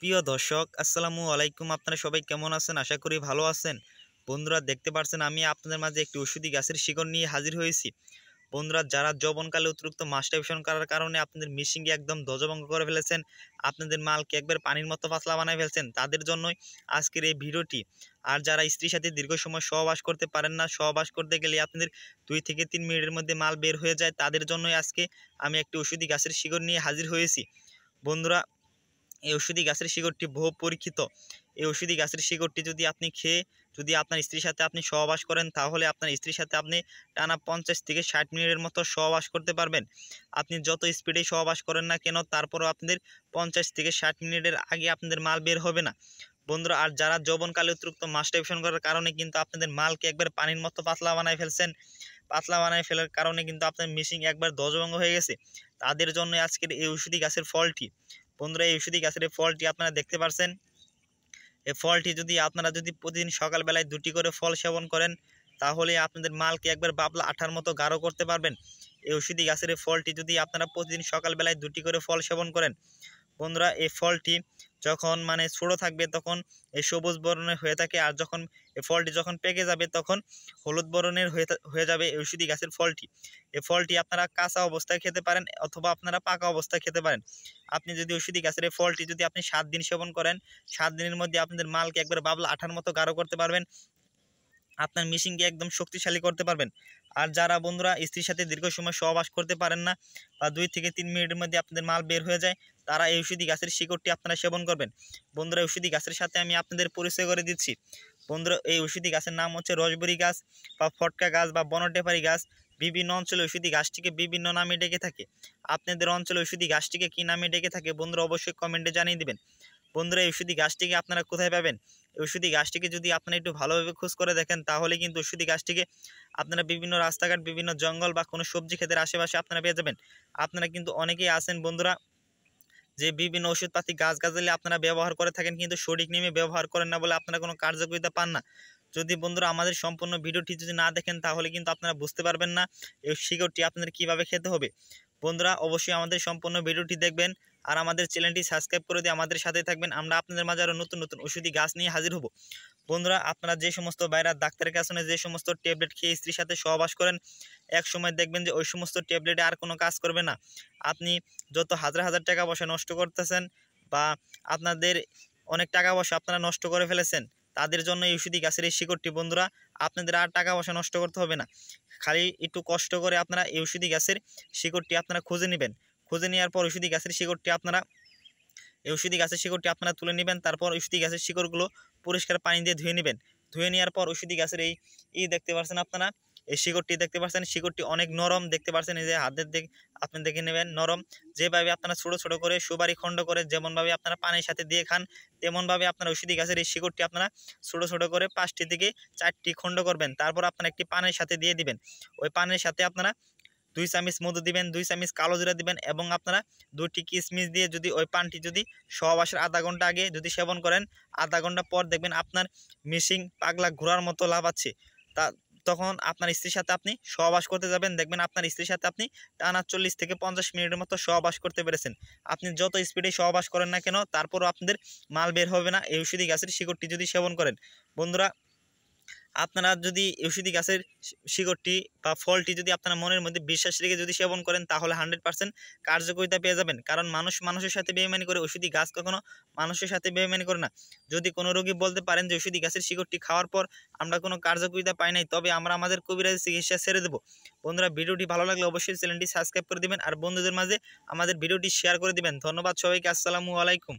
প্রিয় দর্শক, আসসালামু আলাইকুম। আপনারা সবাই কেমন আছেন? আশা করি ভালো আছেন। বন্ধুরা, দেখতে পাচ্ছেন আমি আপনাদের মাঝে একটি ওষুধি গাছের শিকড় নিয়ে হাজির হয়েছি। বন্ধুরা, যারা যৌবনকালে অতিরিক্ত মাস্টারবেশন করার কারণে আপনাদের মিশিংকে একদম ধ্বজভঙ্গ করে ফেলেছেন, আপনাদের মালকে একবার পানির মতো পাতলা বানায় ফেলছেন, তাদের জন্যই আজকের এই ভিডিওটি। আর যারা স্ত্রীর সাথে দীর্ঘ সময় সহবাস করতে পারেন না, সহবাস করতে গেলে আপনাদের 2 থেকে 3 মিনিটের মধ্যে মাল বের হয়ে যায়, তাদের জন্যই আজকে আমি একটি ওষুধি গাছের শিকড় নিয়ে হাজির হয়েছি। বন্ধুরা, এই ওষুধি গাছের শিকড়টি বহু পরীক্ষিত। এই ওষুধি গাছের শিকড়টি যদি আপনি খেয়ে যদি আপনার স্ত্রীর সাথে আপনি সহবাস করেন, তাহলে আপনার স্ত্রীর সাথে আপনি টানা 50 থেকে 60 মিনিটের মতো সহবাস করতে পারবেন। আপনি যত স্পিডে সহবাস করেন না কেন, তারপরও আপনাদের 50 থেকে 60 মিনিটের আগে আপনাদের মাল বের হবে না। বন্ধুরা, আর যারা যৌবনকালে অতিরিক্ত মাস্টারবেশন করার কারণে কিন্তু আপনাদের মালকে একবার পানির মতো পাতলা বানায় ফেলছেন, পাতলা বানায় ফেলার কারণে কিন্তু আপনার মিশিং একবার ধ্বজভঙ্গ হয়ে গেছে, তাদের জন্য আজকের এই ওষুধি গাছের ফলটি। বন্ধুরা, এই ওষুধি গাছের এই ফলটি আপনারা দেখতে পাচ্ছেন। এই ফলটি যদি আপনারা প্রতিদিন সকালবেলায় 2টি করে ফল সেবন করেন, তাহলে আপনাদের মালকে একবার বাবলা আঠার মতো গাঢ় করতে পারবেন। এই ওষুধি গাছের এই ফলটি যদি আপনারা প্রতিদিন সকালবেলায় 2টি করে ফল সেবন করেন, বন্ধুরা, এই ফলটি যখন ছোটো থাকবে তখন এই সবুজ বর্ণের হয়ে থাকে, আর যখন এই ফলটি যখন পেকে যাবে তখন হলুদ বর্ণের হয়ে যাবে এই ওষুধি গাছের ফলটি। এই ফলটি আপনারা কাঁচা অবস্থায় খেতে পারেন অথবা আপনারা পাকা অবস্থায় খেতে পারেন। আপনি যদি ওষুধি গাছের এই ফলটি যদি আপনি 7 দিন সেবন করেন, 7 দিনের মধ্যে আপনাদের মালকে একবার বাবলা আঠার মতো গাঢ় করতে পারবেন, আপনার মিশিংকে একদম শক্তিশালী করতে পারবেন। আর যারা বন্ধুরা স্ত্রীর সাথে দীর্ঘ সময় সহবাস করতে পারেন না বা 2 থেকে 3 মিনিটের মধ্যে আপনাদের মাল বের হয়ে যায়, তারা এই ওষুধি গাছের শিকড়টি আপনারা সেবন করবেন। বন্ধুরা, ওষুধি গাছের সাথে আমি আপনাদের পরিচয় করে দিচ্ছি। বন্ধুরা, এই ওষুধি গাছের নাম হচ্ছে রসবরি গাছ বা ফটকা গাছ বা বনটেপারি গাছ। বিভিন্ন অঞ্চলে ওষুধি গাছটিকে বিভিন্ন নামে ডেকে থাকে। আপনাদের অঞ্চলে ওষুধি গাছটিকে কী নামে ডেকে থাকে বন্ধুরা, অবশ্যই কমেন্টে জানিয়ে দেবেন। বন্ধুরা, এই ওষুধি গাছটিকে আপনারা কোথায় পাবেন? এই ওষুধি গাছটিকে যদি আপনারা একটু ভালোভাবে খোঁজ করে দেখেন, তাহলে কিন্তু ওষুধি গাছটিকে আপনারা বিভিন্ন রাস্তাঘাট, বিভিন্ন জঙ্গল বা কোনো সবজি ক্ষেতের আশেপাশে আপনারা পেয়ে যাবেন। আপনারা কিন্তু অনেকেই আছেন বন্ধুরা, যে বিভিন্ন ওষুধপাতি গাছগাছালি আপনারা ব্যবহার করে থাকেন, কিন্তু সঠিক নিয়মে ব্যবহার করেন না বলে আপনারা কোনো কার্যকারিতা পান না। যদি বন্ধুরা আমাদের সম্পূর্ণ ভিডিওটি যদি না দেখেন, তাহলে কিন্তু আপনারা বুঝতে পারবেন না এই শিকড়টি আপনাদের কীভাবে খেতে হবে। বন্ধুরা, অবশ্যই আমাদের সম্পূর্ণ ভিডিওটি দেখবেন আর আমাদের চ্যানেলটি সাবস্ক্রাইব করে দিয়ে আমাদের সাথে থাকবেন। আমরা আপনাদের মাঝে আরও নতুন নতুন ওষুধি গাছ নিয়ে হাজির হব। বন্ধুরা, আপনারা যে সমস্ত বাইরের ডাক্তারের কাছে যে সমস্ত ট্যাবলেট খেয়ে স্ত্রীর সাথে সহবাস করেন, এক সময় দেখবেন যে ওই সমস্ত ট্যাবলেটে আর কোনো কাজ করবে না। আপনি যত হাজার হাজার টাকা পয়সা নষ্ট করতেছেন বা আপনাদের অনেক টাকা পয়সা আপনারা নষ্ট করে ফেলেছেন, তাদের জন্য এই ওষুধি গাছের এই শিকড়টি। বন্ধুরা, আপনাদের আর টাকা পয়সা নষ্ট করতে হবে না, খালি একটু কষ্ট করে আপনারা এই ওষুধি গাছের শিকড়টি আপনারা খুঁজে নেবেন। খুঁজে নেওয়ার পর ওষুধি গাছের শিকড়টি আপনারা তুলে নেবেন। তারপর ওষুধি গাছের শিকড়গুলো পরিষ্কার পানি দিয়ে ধুয়ে নেবেন। ধুয়ে নেওয়ার পর ওষুধি গাছের এই দেখতে পাচ্ছেন আপনারা, এই শিকড়টি দেখতে পাচ্ছেন, শিকড়টি অনেক নরম দেখতে পাচ্ছেন। এই যে হাতের আপনি দেখে নেবেন, নরম। যেভাবে আপনারা ছোটো ছোটো করে সুপারি খণ্ড করে যেমনভাবে আপনারা পানির সাথে দিয়ে খান, তেমনভাবে আপনারা ওষুধি গাছের এই শিকড়টি আপনারা ছোটো ছোটো করে 5টি থেকে 4টি খণ্ড করবেন। তারপর আপনারা একটি পানের সাথে দিয়ে দিবেন। ওই পানের সাথে আপনারা 2 চামচ মধু দিবেন, 2 চামচ কালো জিরা দিবেন, এবং আপনারা 2টি কিশমিশ দিয়ে যদি ওই পানটি যদি সহবাসের আধা ঘন্টা আগে যদি সেবন করেন, আধা ঘন্টা পর দেখবেন আপনার মিশিং পাগলা ঘোরার মতো লাফাচ্ছে। তখন আপনার স্ত্রীর সাথে আপনি সহবাস করতে যাবেন, দেখবেন আপনার স্ত্রীর সাথে আপনি টানা 40 থেকে 50 মিনিটের মতো সহবাস করতে পেরেছেন। আপনি যত স্পিডে সহবাস করেন না কেন, তারপরও আপনাদের মাল বের হবে না এই ওষুধি গাছের শিকড়টি যদি সেবন করেন। বন্ধুরা, আপনারা যদি ওষুধি গাছের শিকড়টি বা ফলটি যদি আপনারা মনের মধ্যে বিশ্বাস রেখে যদি সেবন করেন, তাহলে 100% কার্যকারিতা পেয়ে যাবেন। কারণ মানুষ মানুষের সাথে বেইমানি করে, ওষুধি গাছ কখনো মানুষের সাথে বেইমানি করে না। যদি কোনো রোগী বলতে পারেন যে ওষুধি গাছের শিকড়টি খাওয়ার পর আমরা কোনো কার্যকারিতা পাই নাই, তবে আমরা আমাদের কবিরাজি চিকিৎসা ছেড়ে দেবো। বন্ধুরা, ভিডিওটি ভালো লাগলে অবশ্যই চ্যানেলটি সাবস্ক্রাইব করে দিবেন আর বন্ধুদের মাঝে আমাদের ভিডিওটি শেয়ার করে দিবেন। ধন্যবাদ সবাইকে। আসসালামু আলাইকুম।